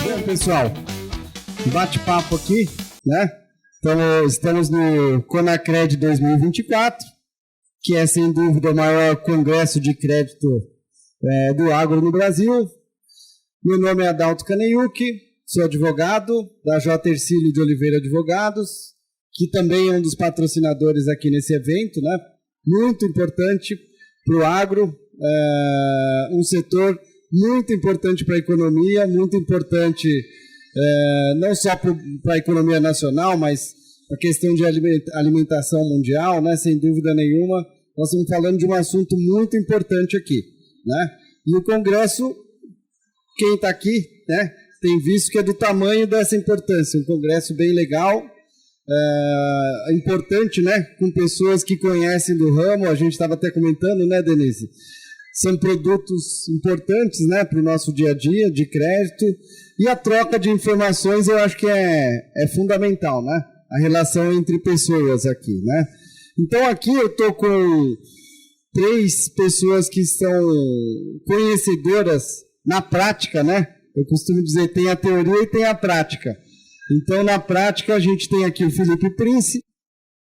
Bom, pessoal, bate-papo aqui, né? Então, estamos no Conacred 2024, que é, sem dúvida, o maior congresso de crédito do agro no Brasil. Meu nome é Adalto Caneyuki, sou advogado da J. Hercílio de Oliveira Advogados, que também é um dos patrocinadores aqui nesse evento, né? Muito importante para o agro, um setor muito importante para a economia, muito importante não só para a economia nacional, mas a questão de alimentação mundial, né? Sem dúvida nenhuma, nós estamos falando de um assunto muito importante aqui, né? E o Congresso, quem está aqui, né, tem visto que é do tamanho dessa importância, um congresso bem legal, importante, né, com pessoas que conhecem do ramo, a gente estava até comentando, né, Denise? São produtos importantes, né, para o nosso dia a dia, de crédito, e a troca de informações eu acho que é fundamental, né, a relação entre pessoas aqui, né. Então aqui eu estou com 3 pessoas que são conhecedoras na prática, né, eu costumo dizer, tem a teoria e tem a prática. Então, na prática, a gente tem aqui o Felipe Prince,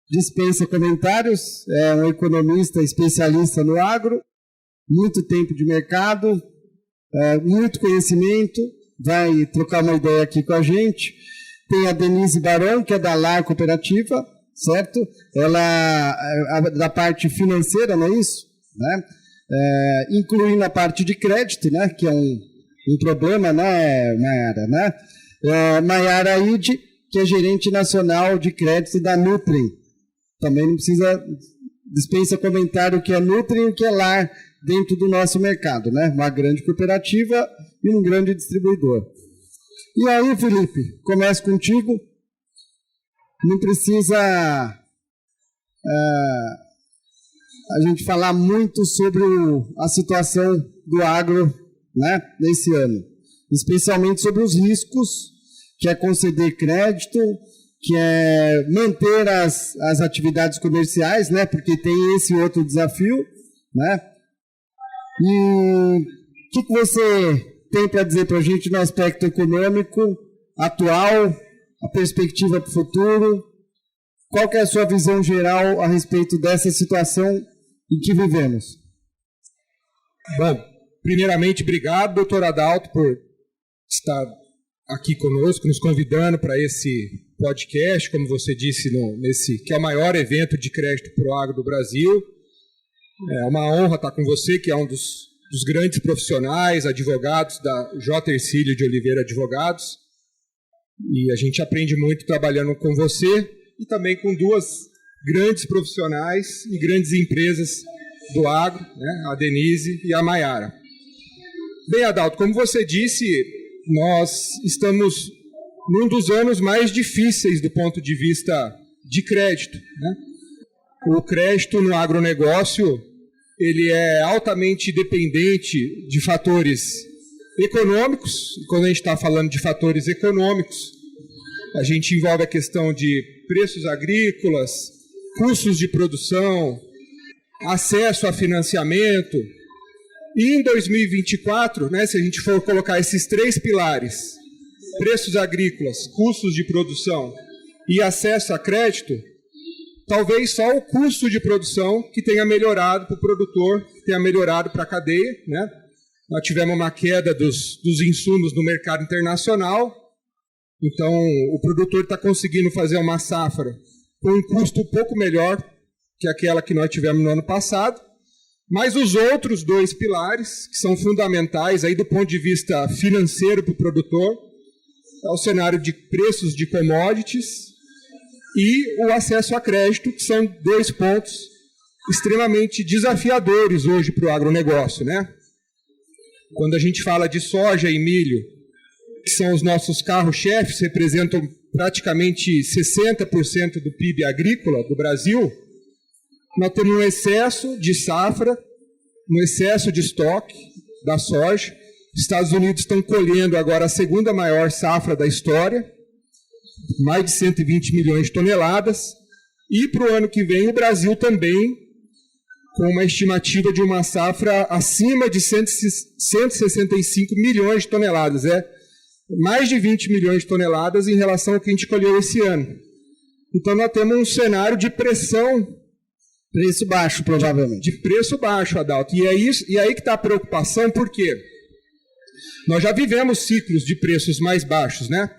dispensa comentários, é um economista especialista no agro, muito tempo de mercado, muito conhecimento, vai trocar uma ideia aqui com a gente. Tem a Denise Barão, que é da LAR Cooperativa, certo? Ela é da parte financeira, não é isso? Né? Incluindo a parte de crédito, né? Que é um problema, né, Mayara, né? Mayara Aide, que é gerente nacional de crédito da Nutrim. Também não precisa, dispensa comentário o que é Nutrim e o que é LAR dentro do nosso mercado, né? Uma grande cooperativa e um grande distribuidor. E aí, Felipe, começo contigo. Não precisa a gente falar muito sobre a situação do agro, né, nesse ano, especialmente sobre os riscos, que é conceder crédito, que é manter as atividades comerciais, né, porque tem esse outro desafio, né? E o que você tem para dizer para a gente no aspecto econômico atual, a perspectiva para o futuro? Qual que é a sua visão geral a respeito dessa situação em que vivemos? Bom, primeiramente, obrigado, doutor Adalto, por estar aqui conosco, nos convidando para esse podcast, como você disse, nesse que é o maior evento de crédito para o agro do Brasil. É uma honra estar com você, que é um dos grandes profissionais, advogados da J. Hercílio de Oliveira Advogados. E a gente aprende muito trabalhando com você e também com 2 grandes profissionais e grandes empresas do agro, né, a Denise e a Mayara. Bem, Adalto, como você disse, nós estamos num dos anos mais difíceis do ponto de vista de crédito, né? O crédito no agronegócio, ele é altamente dependente de fatores econômicos. E quando a gente está falando de fatores econômicos, a gente envolve a questão de preços agrícolas, custos de produção, acesso a financiamento. E em 2024, né, se a gente for colocar esses 3 pilares, preços agrícolas, custos de produção e acesso a crédito, talvez só o custo de produção que tenha melhorado para o produtor, que tenha melhorado para a cadeia, né? Nós tivemos uma queda dos insumos no mercado internacional, então o produtor está conseguindo fazer uma safra com um custo um pouco melhor que aquela que nós tivemos no ano passado. Mas os outros 2 pilares, que são fundamentais aí do ponto de vista financeiro para o produtor, é o cenário de preços de commodities e o acesso a crédito, que são 2 pontos extremamente desafiadores hoje para o agronegócio, né? Quando a gente fala de soja e milho, que são os nossos carros-chefes, representam praticamente 60% do PIB agrícola do Brasil, nós temos um excesso de safra, um excesso de estoque da soja. Os Estados Unidos estão colhendo agora a 2ª maior safra da história, mais de 120 milhões de toneladas. E para o ano que vem o Brasil também com uma estimativa de uma safra acima de 165 milhões de toneladas. Mais de 20 milhões de toneladas em relação ao que a gente colheu esse ano. Então, nós temos um cenário de pressão. Preço baixo, provavelmente. De preço baixo, Adalto. E aí que está a preocupação, por quê? Nós já vivemos ciclos de preços mais baixos, né?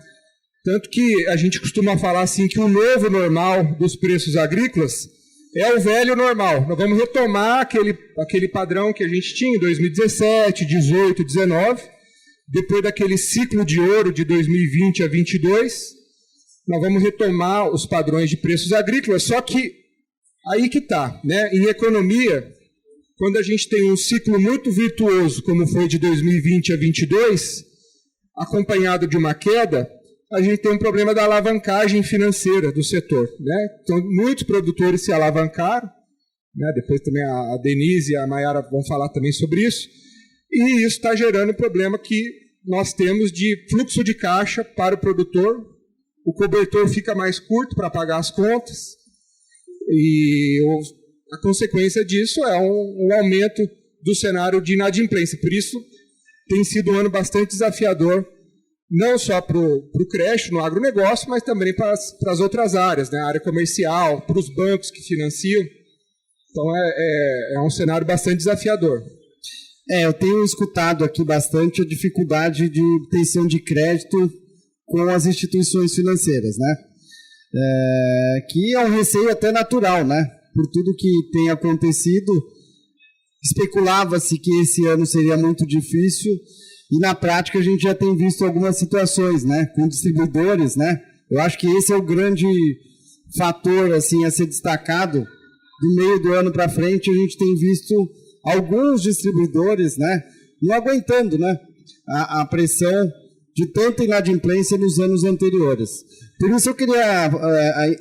Tanto que a gente costuma falar assim que o novo normal dos preços agrícolas é o velho normal. Nós vamos retomar aquele padrão que a gente tinha em 2017, 18, 19, depois daquele ciclo de ouro de 2020 a 22, nós vamos retomar os padrões de preços agrícolas, só que aí que está, né? Em economia, quando a gente tem um ciclo muito virtuoso, como foi de 2020 a 22, acompanhado de uma queda, a gente tem um problema da alavancagem financeira do setor, né? Então, muitos produtores se alavancaram, né? Depois também a Denise e a Mayara vão falar também sobre isso, e isso está gerando um problema que nós temos de fluxo de caixa para o produtor, o cobertor fica mais curto para pagar as contas, e a consequência disso é um aumento do cenário de inadimplência. Por isso, tem sido um ano bastante desafiador, não só para o crédito no agronegócio, mas também para as outras áreas, né? A área comercial, para os bancos que financiam. Então, é um cenário bastante desafiador. Eu tenho escutado aqui bastante a dificuldade de obtenção de crédito com as instituições financeiras, né? Que é um receio até natural, né? Por tudo que tem acontecido, especulava-se que esse ano seria muito difícil, e na prática a gente já tem visto algumas situações, né, com distribuidores, né? Eu acho que esse é o grande fator assim a ser destacado. Do meio do ano para frente a gente tem visto alguns distribuidores, né, não aguentando, né, a pressão de tanta inadimplência nos anos anteriores. Por isso eu queria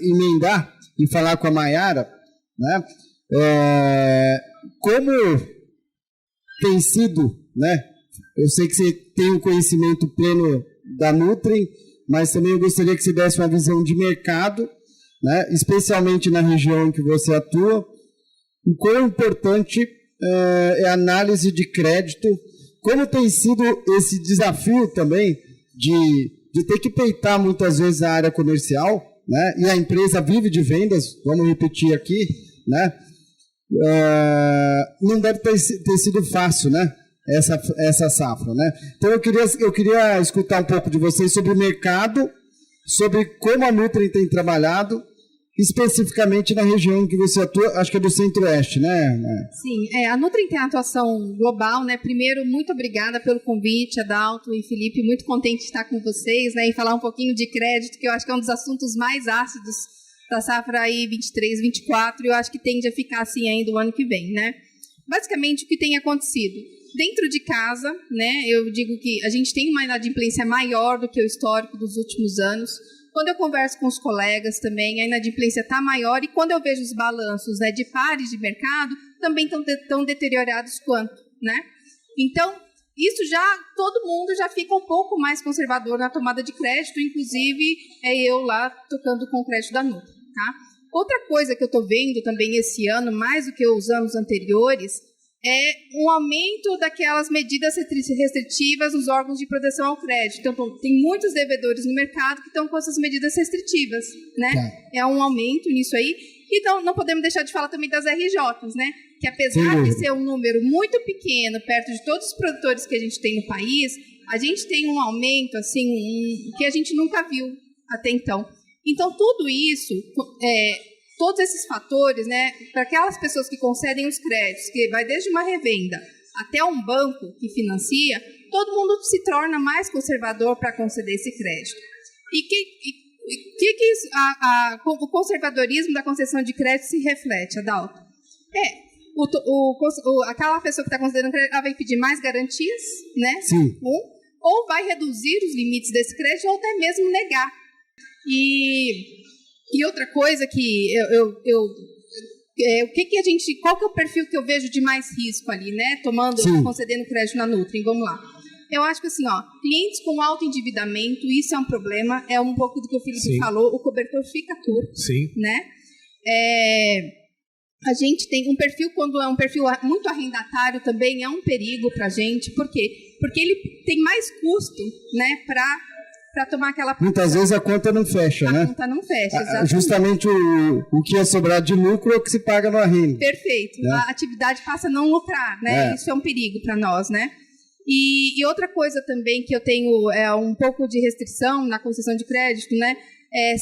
emendar e falar com a Mayara, né, como tem sido, né? Eu sei que você tem o conhecimento pleno da Nutrim, mas também eu gostaria que você desse uma visão de mercado, né, especialmente na região em que você atua, o quão importante é a análise de crédito, como tem sido esse desafio também de ter que peitar muitas vezes a área comercial, né, e a empresa vive de vendas, vamos repetir aqui, né, não deve ter sido fácil, né? Essa safra, né? Então eu queria escutar um pouco de vocês sobre o mercado, sobre como a Nutrim tem trabalhado, especificamente na região em que você atua, acho que é do Centro-Oeste, né? Sim, a Nutrim tem atuação global, né? Primeiro, muito obrigada pelo convite, Adalto e Felipe, muito contente de estar com vocês, né? E falar um pouquinho de crédito, que eu acho que é um dos assuntos mais ácidos da safra aí 23, 24, e eu acho que tende a ficar assim ainda o ano que vem, né? Basicamente, o que tem acontecido? Dentro de casa, né, eu digo que a gente tem uma inadimplência maior do que o histórico dos últimos anos. Quando eu converso com os colegas também, a inadimplência está maior, e quando eu vejo os balanços, né, de pares de mercado, também estão tão deteriorados quanto, né? Então, isso todo mundo já fica um pouco mais conservador na tomada de crédito, inclusive eu lá tocando com o crédito da Nutrim, tá? Outra coisa que eu estou vendo também esse ano, mais do que os anos anteriores, é um aumento daquelas medidas restritivas nos órgãos de proteção ao crédito. Então, tem muitos devedores no mercado que estão com essas medidas restritivas, né? É um aumento nisso aí. Então, não podemos deixar de falar também das RJs, né? Que apesar de ser um número muito pequeno, perto de todos os produtores que a gente tem no país, a gente tem um aumento, assim, que a gente nunca viu até então. Então, tudo isso... todos esses fatores, né, para aquelas pessoas que concedem os créditos, que vai desde uma revenda até um banco que financia, todo mundo se torna mais conservador para conceder esse crédito. E o conservadorismo da concessão de crédito se reflete, Adalto? Aquela pessoa que está concedendo crédito, ela vai pedir mais garantias, né? Sim. Ou vai reduzir os limites desse crédito, ou até mesmo negar. E outra coisa que qual que é o perfil que eu vejo de mais risco ali, né? Concedendo crédito na Nutrim, vamos lá. Eu acho que assim, clientes com alto endividamento, isso é um problema, é um pouco do que o Felipe falou, o cobertor fica curto, né? A gente tem um perfil, quando é um perfil muito arrendatário, também é um perigo para a gente. Por quê? Porque ele tem mais custo, né, para tomar aquela... Muitas vezes a conta não fecha, né? A conta não fecha, exatamente. Justamente o que ia sobrar de lucro é o que se paga no arrimo. Perfeito. Né? A atividade passa a não lucrar, né? Isso é um perigo para nós, né? E outra coisa também que eu tenho um pouco de restrição na concessão de crédito, né?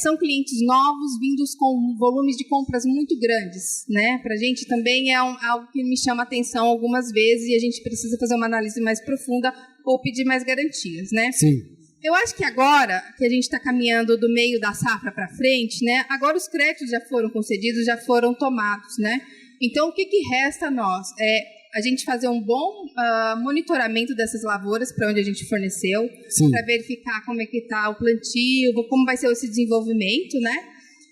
São clientes novos vindos com volumes de compras muito grandes, né? Para a gente também é algo que me chama a atenção algumas vezes e a gente precisa fazer uma análise mais profunda ou pedir mais garantias, né? Sim. Eu acho que agora que a gente está caminhando do meio da safra para frente, né? Agora os créditos já foram concedidos, já foram tomados, né? Então, o que resta a nós? A gente fazer um bom monitoramento dessas lavouras para onde a gente forneceu, para verificar como é que está o plantio, como vai ser esse desenvolvimento, né?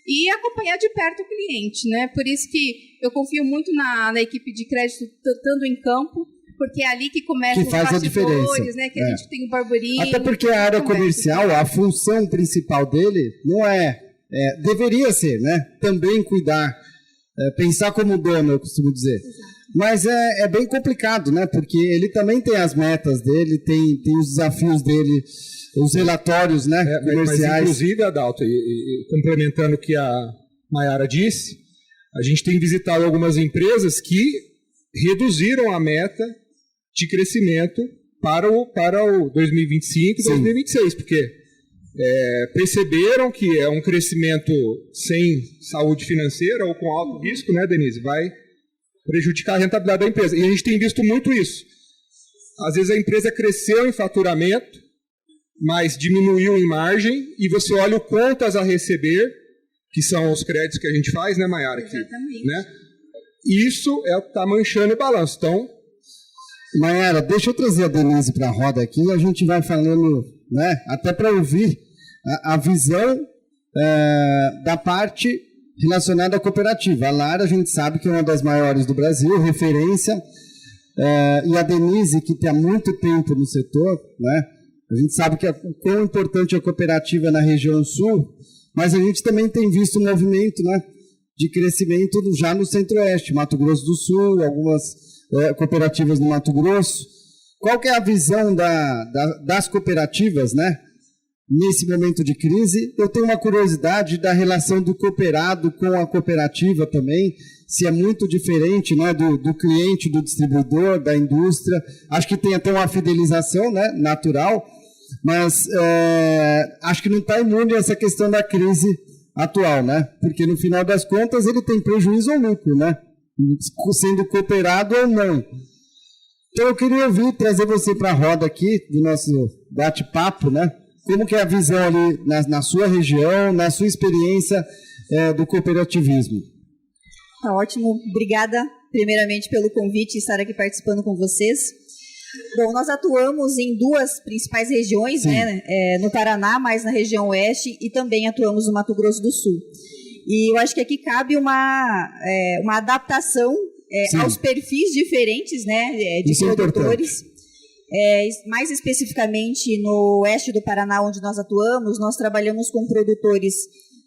E acompanhar de perto o cliente, né? Por isso que eu confio muito na equipe de crédito estando em campo, porque é ali que começa os bastidores, né? Que a gente tem o burburinho. Até porque a área comercial, a função principal dele não deveria ser, né? Também cuidar, pensar como dono, eu costumo dizer. Exato. Mas é bem complicado, né? Porque ele também tem as metas dele, tem os desafios dele, os relatórios, né? Comerciais. Mas inclusive, Adalto, e complementando o que a Mayara disse, a gente tem visitado algumas empresas que reduziram a meta de crescimento para o 2025 e 2026, porque perceberam que é um crescimento sem saúde financeira ou com alto risco, né, Denise? Vai prejudicar a rentabilidade da empresa. E a gente tem visto muito isso. Às vezes a empresa cresceu em faturamento, mas diminuiu em margem, e você olha o contas a receber, que são os créditos que a gente faz, né, Mayara? Exatamente. Né? Isso está manchando o balanço. Então, Mayara, deixa eu trazer a Denise para a roda aqui e a gente vai falando, né, até para ouvir a visão da parte relacionada à cooperativa. A Lara, a gente sabe que é uma das maiores do Brasil, referência, e a Denise, que está há muito tempo no setor, né, a gente sabe que o quão importante é a cooperativa na região sul, mas a gente também tem visto um movimento, né, de crescimento já no Centro-Oeste, Mato Grosso do Sul, algumas cooperativas no Mato Grosso. Qual que é a visão das cooperativas, né, nesse momento de crise? Eu tenho uma curiosidade da relação do cooperado com a cooperativa também, se é muito diferente, né, do cliente, do distribuidor, da indústria. Acho que tem até uma fidelização, né, natural, mas acho que não está imune a essa questão da crise atual, né? Porque no final das contas ele tem prejuízo ou lucro, né? Sendo cooperado ou não. Então eu queria trazer você para a roda aqui do nosso bate-papo, né? Como que é a visão ali na sua região, na sua experiência do cooperativismo? Tá ótimo. Obrigada, primeiramente, pelo convite e estar aqui participando com vocês. Bom, nós atuamos em duas principais regiões, né? No Paraná, mais na região oeste, e também atuamos no Mato Grosso do Sul. E eu acho que aqui cabe uma adaptação aos perfis diferentes, né, de Isso produtores. Mais especificamente no oeste do Paraná, onde nós atuamos, nós trabalhamos com produtores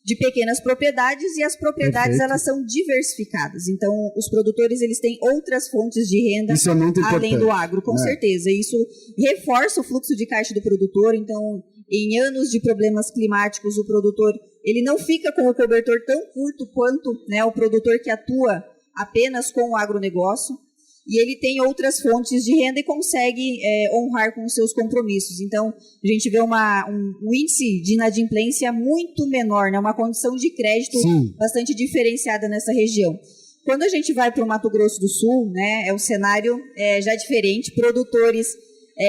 de pequenas propriedades, e as propriedades Perfeito. Elas são diversificadas. Então, os produtores eles têm outras fontes de renda Isso é muito além do importante. agro, com certeza. Isso reforça o fluxo de caixa do produtor. Então, em anos de problemas climáticos, o produtor ele não fica com o cobertor tão curto quanto, né, o produtor que atua apenas com o agronegócio. E ele tem outras fontes de renda e consegue honrar com os seus compromissos. Então, a gente vê um índice de inadimplência muito menor, né? Uma condição de crédito bastante diferenciada nessa região. Quando a gente vai para o Mato Grosso do Sul, né, é um cenário já diferente, produtores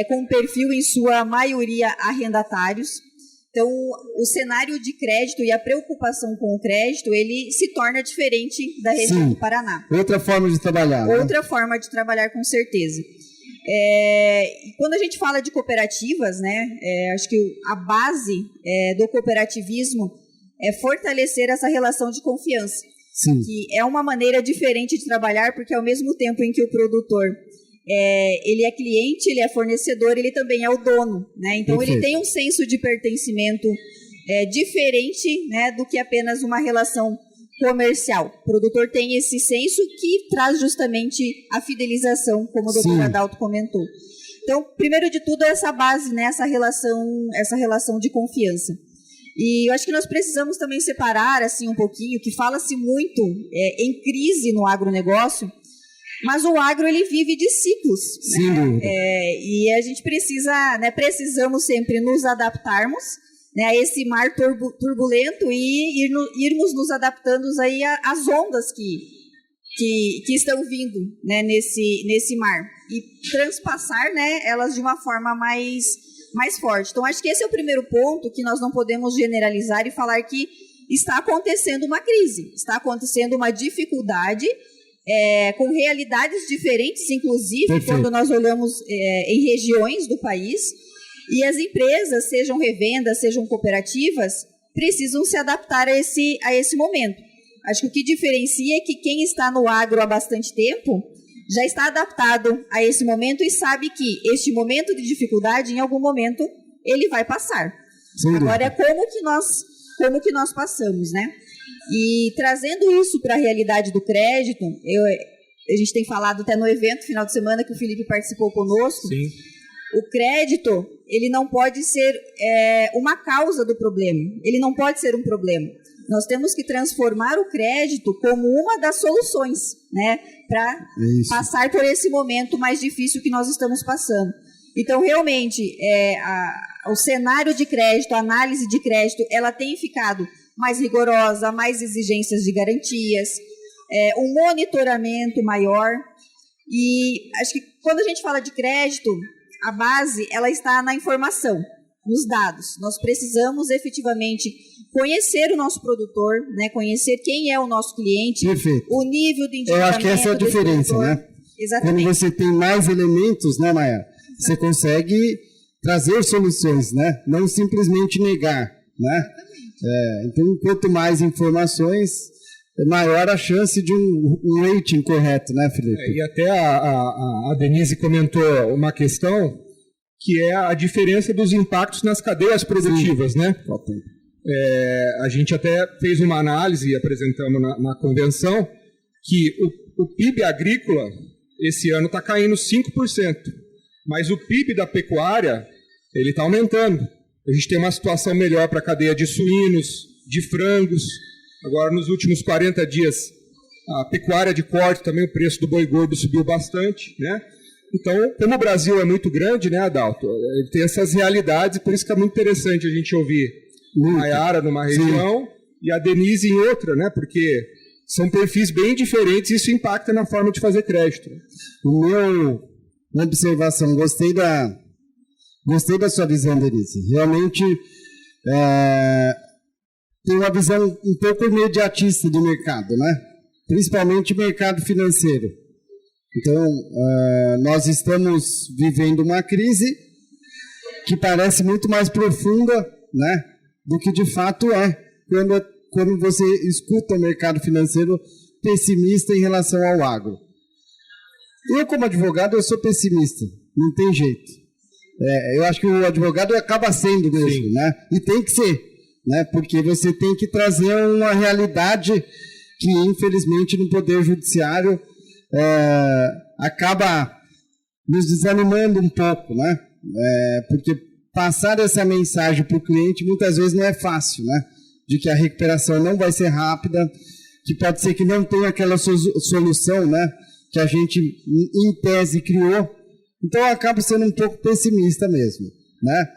com perfil, em sua maioria, arrendatários. Então, o cenário de crédito e a preocupação com o crédito, ele se torna diferente da região do Paraná. Outra forma de trabalhar. Outra forma de trabalhar, com certeza. Quando a gente fala de cooperativas, né, acho que a base do cooperativismo é fortalecer essa relação de confiança. Que é uma maneira diferente de trabalhar, porque ao mesmo tempo em que o produtor ele é cliente, ele é fornecedor, ele também é o dono, né? Então Perfeito. Ele tem um senso de pertencimento diferente, né, do que apenas uma relação comercial. O produtor tem esse senso que traz justamente a fidelização, como o doutor Adalto comentou. Então, primeiro de tudo, essa base, né, essa relação de confiança. E eu acho que nós precisamos também separar assim, um pouquinho, que fala-se muito em crise no agronegócio, mas o agro ele vive de ciclos. Sim. Né? E a gente precisamos sempre nos adaptarmos, né, a esse mar turbulento e irmos nos adaptando aí às ondas que estão vindo, né, nesse mar e transpassar, né, elas de uma forma mais forte. Então, acho que esse é o primeiro ponto que nós não podemos generalizar e falar que está acontecendo uma crise, está acontecendo uma dificuldade com realidades diferentes, inclusive, perfeito, quando nós olhamos em regiões do país. E as empresas, sejam revendas, sejam cooperativas, precisam se adaptar a esse momento. Acho que o que diferencia é que quem está no agro há bastante tempo já está adaptado a esse momento e sabe que este momento de dificuldade, em algum momento, ele vai passar. Sim. Agora, é como que nós passamos, né? E trazendo isso para a realidade do crédito, a gente tem falado até no evento, final de semana, que o Felipe participou conosco. Sim. O crédito, ele não pode ser uma causa do problema, ele não pode ser um problema. Nós temos que transformar o crédito como uma das soluções, né, para passar por esse momento mais difícil que nós estamos passando. Então, realmente, o cenário de crédito, a análise de crédito, ela tem ficado mais rigorosa, mais exigências de garantias, um monitoramento maior. E acho que quando a gente fala de crédito, a base ela está na informação, nos dados. Nós precisamos efetivamente conhecer o nosso produtor, né, conhecer quem é o nosso cliente, perfeito, o nível de endividamento. Eu acho que essa é a diferença, né? Exatamente. Quando você tem mais elementos, né, Maia? Você consegue trazer soluções, né? Não simplesmente negar, né? Então, quanto mais informações, maior a chance de um rating correto, né, Felipe? E até a Denise comentou uma questão que é a diferença dos impactos nas cadeias produtivas, né? A gente até fez uma análise e apresentamos na convenção que o PIB agrícola esse ano está caindo 5%, mas o PIB da pecuária ele está aumentando. A gente tem uma situação melhor para a cadeia de suínos, de frangos. Agora, nos últimos 40 dias, a pecuária de corte, também o preço do boi gordo subiu bastante, né? Então, como o Brasil é muito grande, né, Adalto? Ele tem essas realidades, e por isso que é muito interessante a gente ouvir a Maiara numa região, sim, e a Denise em outra, né? Porque são perfis bem diferentes e isso impacta na forma de fazer crédito. Uma observação, gostei da sua visão, Denise. Realmente, tem uma visão um pouco imediatista de mercado, né? Principalmente mercado financeiro. Então, nós estamos vivendo uma crise que parece muito mais profunda, né, do que de fato é, quando você escuta o mercado financeiro pessimista em relação ao agro. Eu, como advogado, eu sou pessimista, não tem jeito. Eu acho que o advogado acaba sendo mesmo, sim, né? E tem que ser, né? Porque você tem que trazer uma realidade que, infelizmente, no Poder Judiciário acaba nos desanimando um pouco, né? Porque passar essa mensagem para o cliente muitas vezes não é fácil, né? De que a recuperação não vai ser rápida, que pode ser que não tenha aquela solução, né? Que a gente, em tese, criou. Então, eu acabo sendo um pouco pessimista mesmo, né?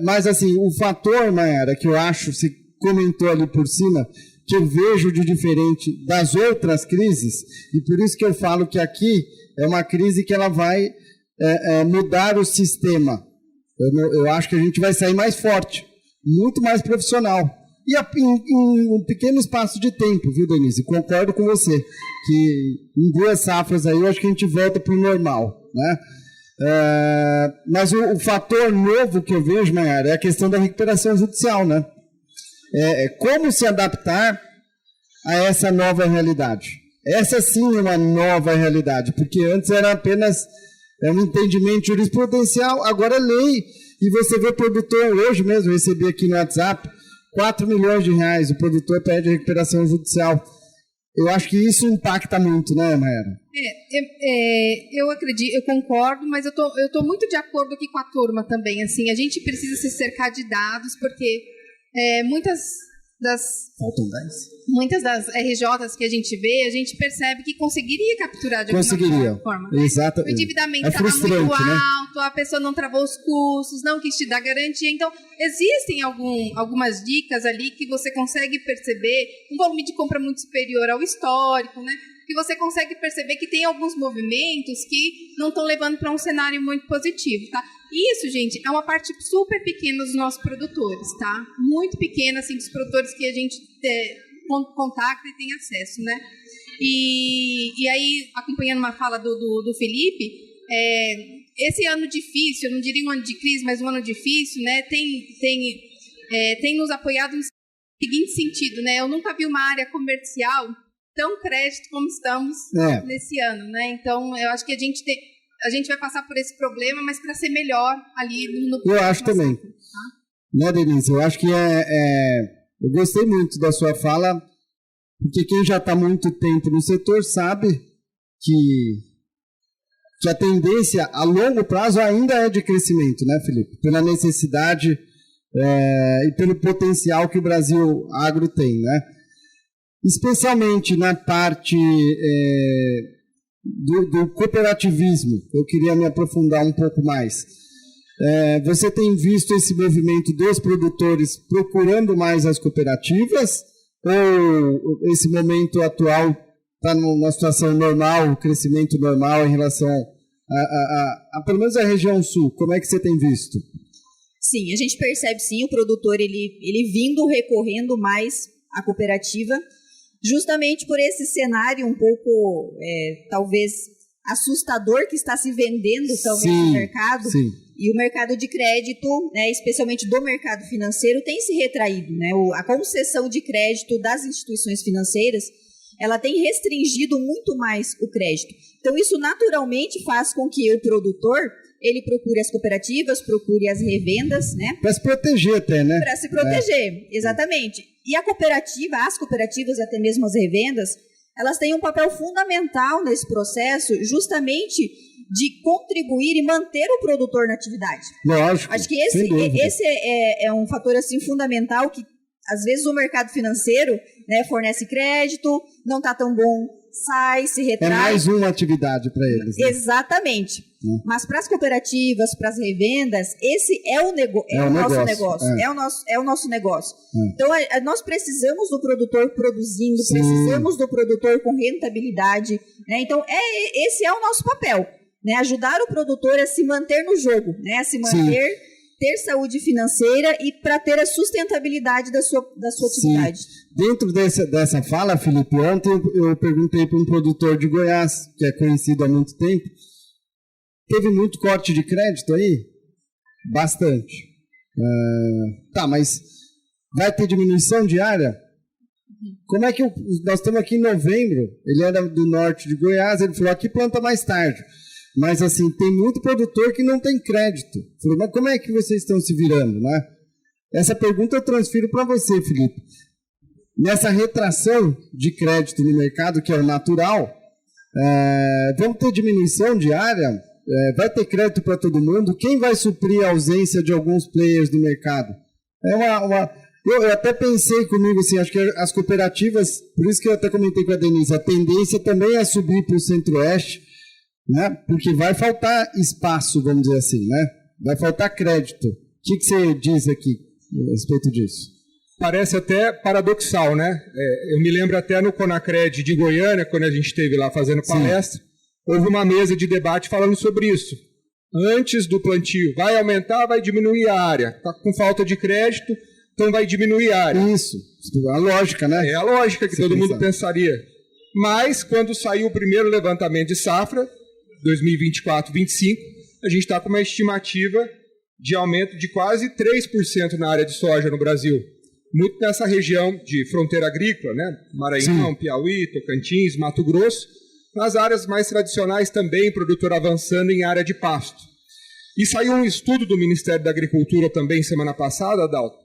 Mas, assim, o fator, Mayara, que eu acho, você comentou ali por cima, que eu vejo de diferente das outras crises, e por isso que eu falo que aqui é uma crise que ela vai mudar o sistema. Eu acho que a gente vai sair mais forte, muito mais profissional. E em um pequeno espaço de tempo, viu, Denise? Concordo com você, que em 2 safras aí eu acho que a gente volta para o normal, né? Mas o fator novo que eu vejo, Mayara, é a questão da recuperação judicial, né? Como se adaptar a essa nova realidade. Essa sim é uma nova realidade, porque antes era apenas um entendimento jurisprudencial, agora é lei. E você vê produtor, hoje mesmo, eu recebi aqui no WhatsApp, R$ 4 milhões, o produtor pede recuperação judicial. Eu acho que isso impacta muito, né, Mayara? Eu acredito, eu concordo, mas eu tô muito de acordo aqui com a turma também. Assim, a gente precisa se cercar de dados, porque muitas das RJs que a gente vê, a gente percebe que conseguiria capturar de alguma forma. Exato. O endividamento estava muito alto, a pessoa não travou os custos, não quis te dar garantia. Então, existem algumas dicas ali que você consegue perceber um volume de compra muito superior ao histórico, né? Que você consegue perceber que tem alguns movimentos que não estão levando para um cenário muito positivo, tá? Isso, gente, é uma parte super pequena dos nossos produtores, tá? Muito pequena, assim, dos produtores que a gente contacta e tem acesso, né? E aí, acompanhando uma fala do Felipe, esse ano difícil, eu não diria um ano de crise, mas um ano difícil, né? Tem nos apoiado no seguinte sentido, né? Eu nunca vi uma área comercial tão crédito como estamos nesse ano, né? Então, eu acho que a gente vai passar por esse problema, mas para ser melhor ali no Eu acho também. Tá? Né, Denise? Eu acho que eu gostei muito da sua fala, porque quem já está há muito tempo no setor sabe que a tendência a longo prazo ainda é de crescimento, né, Felipe? Pela necessidade e pelo potencial que o Brasil agro tem, né? Especialmente na parte do cooperativismo, eu queria me aprofundar um pouco mais. Você tem visto esse movimento dos produtores procurando mais as cooperativas, ou esse momento atual está numa situação normal, um crescimento normal em relação a pelo menos a região sul? Como é que você tem visto? Sim, a gente percebe sim o produtor ele vindo, recorrendo mais à cooperativa, justamente por esse cenário um pouco, talvez, assustador que está se vendendo, talvez, no mercado. Sim. E o mercado de crédito, né, especialmente do mercado financeiro, tem se retraído, né? A concessão de crédito das instituições financeiras, ela tem restringido muito mais o crédito. Então, isso naturalmente faz com que o produtor ele procure as cooperativas, procure as revendas, né? Para se proteger até, né? Para se proteger, exatamente. E as cooperativas, até mesmo as revendas, elas têm um papel fundamental nesse processo, justamente de contribuir e manter o produtor na atividade. Lógico. Acho que esse é um fator assim fundamental que às vezes o mercado financeiro, né, fornece crédito, não está tão bom, sai, se retrai. É mais uma atividade para eles. Né? Exatamente. Mas para as cooperativas, para as revendas, esse é o nosso negócio. É o nosso negócio. Então, nós precisamos do produtor produzindo, precisamos do produtor com rentabilidade. Né? Então, esse é o nosso papel. Né? Ajudar o produtor a se manter no jogo, né? A se manter, ter saúde financeira e para ter a sustentabilidade da sua atividade. Dentro dessa fala, Felipe, ontem eu perguntei para um produtor de Goiás, que é conhecido há muito tempo, teve muito corte de crédito aí? Bastante. Mas vai ter diminuição diária? Como é que nós estamos aqui em novembro, ele era do norte de Goiás, ele falou, aqui planta mais tarde. Mas, assim, tem muito produtor que não tem crédito. Falei, mas como é que vocês estão se virando, né? Essa pergunta eu transfiro para você, Felipe. Nessa retração de crédito no mercado, que é o natural, vamos ter diminuição diária? Vai ter crédito para todo mundo? Quem vai suprir a ausência de alguns players do mercado? Eu até pensei comigo, assim, acho que as cooperativas, por isso que eu até comentei com a Denise, a tendência também é subir para o Centro-Oeste, né? Porque vai faltar espaço, vamos dizer assim, né? Vai faltar crédito. O que você diz aqui a respeito disso? Parece até paradoxal, né? Eu me lembro até no Conacred de Goiânia, quando a gente esteve lá fazendo palestra, houve uma mesa de debate falando sobre isso. Antes do plantio, vai aumentar, vai diminuir a área. Está com falta de crédito, então vai diminuir a área. Isso, a lógica, né? É a lógica que todo mundo pensaria. Mas, quando saiu o primeiro levantamento de safra, 2024-25, a gente está com uma estimativa de aumento de quase 3% na área de soja no Brasil. Muito nessa região de fronteira agrícola, né? Maranhão, Piauí, Tocantins, Mato Grosso. Nas áreas mais tradicionais também, produtor avançando em área de pasto. E saiu um estudo do Ministério da Agricultura também semana passada, Adalto,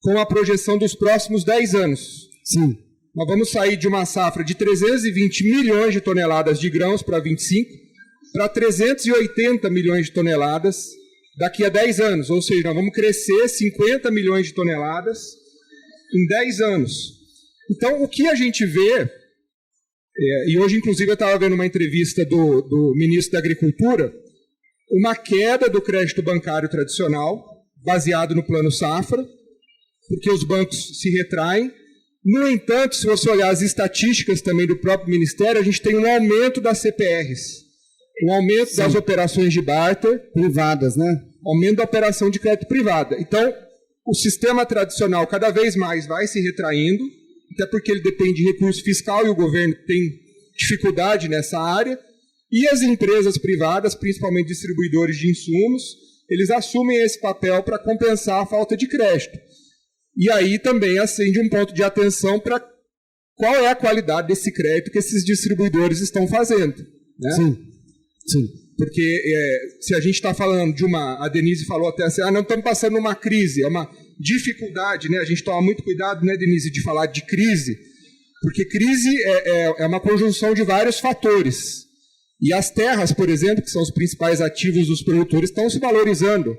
com a projeção dos próximos 10 anos. Sim. Nós vamos sair de uma safra de 320 milhões de toneladas de grãos para 25, para 380 milhões de toneladas daqui a 10 anos. Ou seja, nós vamos crescer 50 milhões de toneladas em 10 anos. Então, o que a gente vê, e hoje, inclusive, eu estava vendo uma entrevista do ministro da Agricultura, uma queda do crédito bancário tradicional, baseado no Plano Safra, porque os bancos se retraem. No entanto, se você olhar as estatísticas também do próprio Ministério, a gente tem um aumento das CPRs, um aumento das operações de barter. Privadas, né? Aumento da operação de crédito privada. Então, o sistema tradicional cada vez mais vai se retraindo, até porque ele depende de recurso fiscal e o governo tem dificuldade nessa área. E as empresas privadas, principalmente distribuidores de insumos, eles assumem esse papel para compensar a falta de crédito. E aí também acende um ponto de atenção para qual é a qualidade desse crédito que esses distribuidores estão fazendo. Né? Sim, sim. Porque se a gente está falando de a Denise falou até assim, não estamos passando uma crise, é uma dificuldade, né? A gente toma muito cuidado, né, Denise, de falar de crise, porque crise é uma conjunção de vários fatores. E as terras, por exemplo, que são os principais ativos dos produtores, estão se valorizando.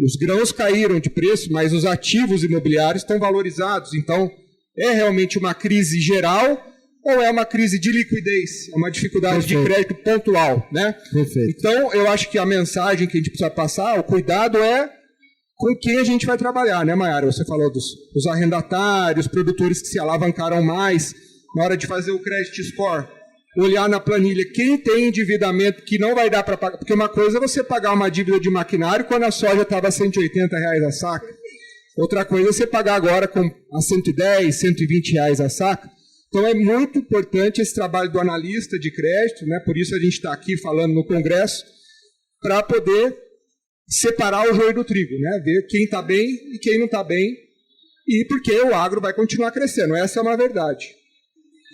Os grãos caíram de preço, mas os ativos imobiliários estão valorizados. Então, é realmente uma crise geral ou é uma crise de liquidez? É uma dificuldade de crédito pontual, né? Perfeito. Então, eu acho que a mensagem que a gente precisa passar, o cuidado é com quem a gente vai trabalhar, né, Maiara? Você falou dos arrendatários, produtores que se alavancaram mais na hora de fazer o credit score. Olhar na planilha quem tem endividamento que não vai dar para pagar. Porque uma coisa é você pagar uma dívida de maquinário quando a soja estava a R$180 a saca. Outra coisa é você pagar agora a 110, 120 reais a saca. Então é muito importante esse trabalho do analista de crédito, né? Por isso a gente está aqui falando no Congresso, para poder separar o joio do trigo, né? Ver quem está bem e quem não está bem, e porque o agro vai continuar crescendo. Essa é uma verdade.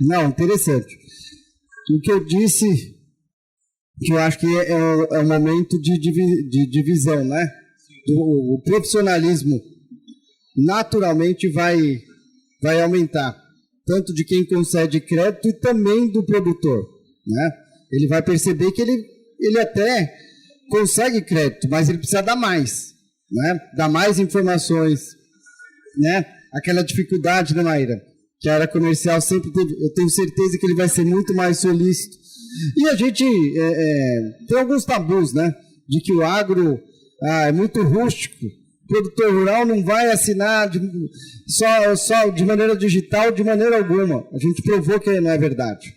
Não, interessante. O que eu disse, que eu acho que é um momento de divisão, né? O profissionalismo naturalmente vai aumentar, tanto de quem concede crédito e também do produtor, né? Ele vai perceber que ele até consegue crédito, mas ele precisa dar mais, né? Dar mais informações, né? Aquela dificuldade, né, Maíra? Que a área comercial sempre teve, eu tenho certeza que ele vai ser muito mais solícito. E a gente tem alguns tabus, né? De que o agro é muito rústico, o produtor rural não vai assinar só de maneira digital, de maneira alguma. A gente provou que não é verdade.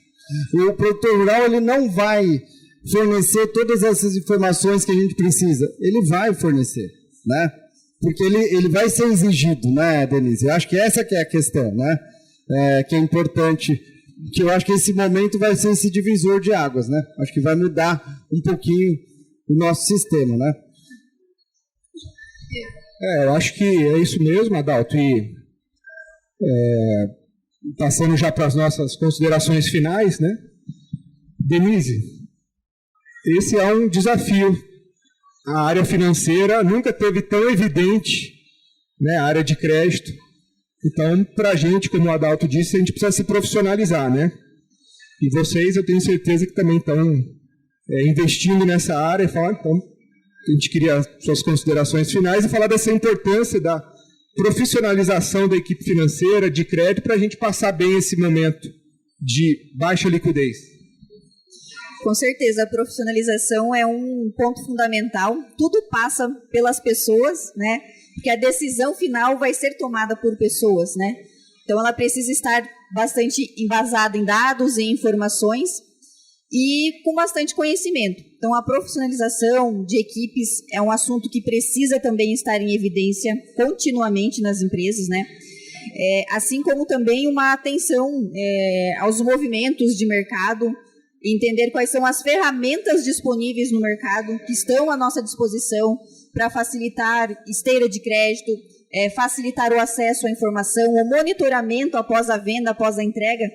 O produtor rural ele não vai fornecer todas essas informações que a gente precisa. Ele vai fornecer, né? Porque ele vai ser exigido, né, Denise? Eu acho que essa que é a questão, né? Que é importante, que eu acho que esse momento vai ser esse divisor de águas, né? Acho que vai mudar um pouquinho o nosso sistema, né? Eu acho que é isso mesmo, Adalto, e passando já para as nossas considerações finais, né? Denise, esse é um desafio. A área financeira nunca teve tão evidente, né, a área de crédito. Então, para a gente, como o Adalto disse, a gente precisa se profissionalizar, né? E vocês, eu tenho certeza que também estão investindo nessa área. Então, a gente queria suas considerações finais e falar dessa importância da profissionalização da equipe financeira, de crédito, para a gente passar bem esse momento de baixa liquidez. Com certeza, a profissionalização é um ponto fundamental. Tudo passa pelas pessoas, né? Porque a decisão final vai ser tomada por pessoas, né? Então, ela precisa estar bastante embasada em dados e informações e com bastante conhecimento. Então, a profissionalização de equipes é um assunto que precisa também estar em evidência continuamente nas empresas, né? Assim como também uma atenção aos movimentos de mercado, entender quais são as ferramentas disponíveis no mercado que estão à nossa disposição para facilitar esteira de crédito, facilitar o acesso à informação, o monitoramento após a venda, após a entrega,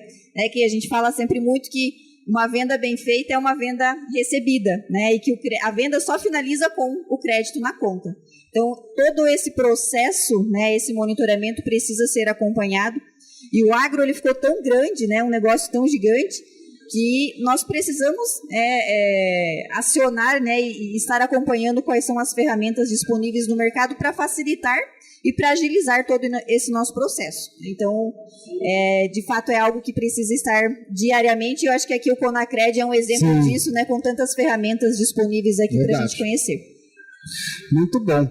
que a gente fala sempre muito que uma venda bem feita é uma venda recebida, né? E que a venda só finaliza com o crédito na conta. Então, todo esse processo, né, esse monitoramento precisa ser acompanhado. E o agro ele ficou tão grande, né, um negócio tão gigante, que nós precisamos acionar, né, e estar acompanhando quais são as ferramentas disponíveis no mercado para facilitar e para agilizar todo esse nosso processo. Então, de fato, é algo que precisa estar diariamente, e eu acho que aqui o Conacred é um exemplo disso, né, com tantas ferramentas disponíveis aqui para a gente conhecer. Muito bom.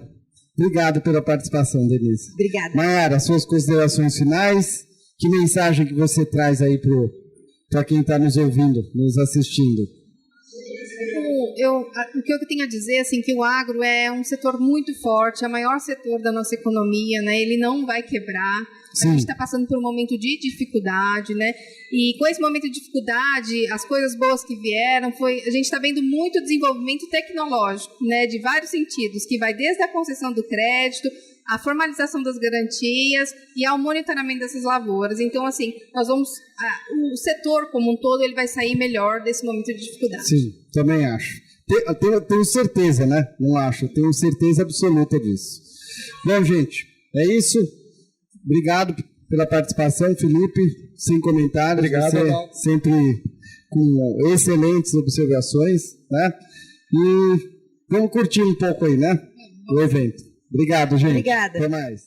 Obrigado pela participação, Denise. Obrigada. Mayara, suas considerações finais, que mensagem que você traz aí para quem está nos ouvindo, nos assistindo? O que eu tenho a dizer assim, que o agro é um setor muito forte, é o maior setor da nossa economia, né? Ele não vai quebrar. A gente está passando por um momento de dificuldade, né? E com esse momento de dificuldade, as coisas boas que vieram a gente está vendo muito desenvolvimento tecnológico, né? De vários sentidos, que vai desde a concessão do crédito, a formalização das garantias e ao monitoramento dessas lavouras. Então, assim, o setor como um todo, ele vai sair melhor desse momento de dificuldade. Sim, também acho. Tenho certeza, né? Não acho, tenho certeza absoluta disso. Bom, gente, é isso. Obrigado pela participação, Felipe. Sem comentários. Obrigado, você sempre com excelentes observações, né? E vamos curtir um pouco aí, né? O evento. Obrigado, gente. Obrigada. Até mais.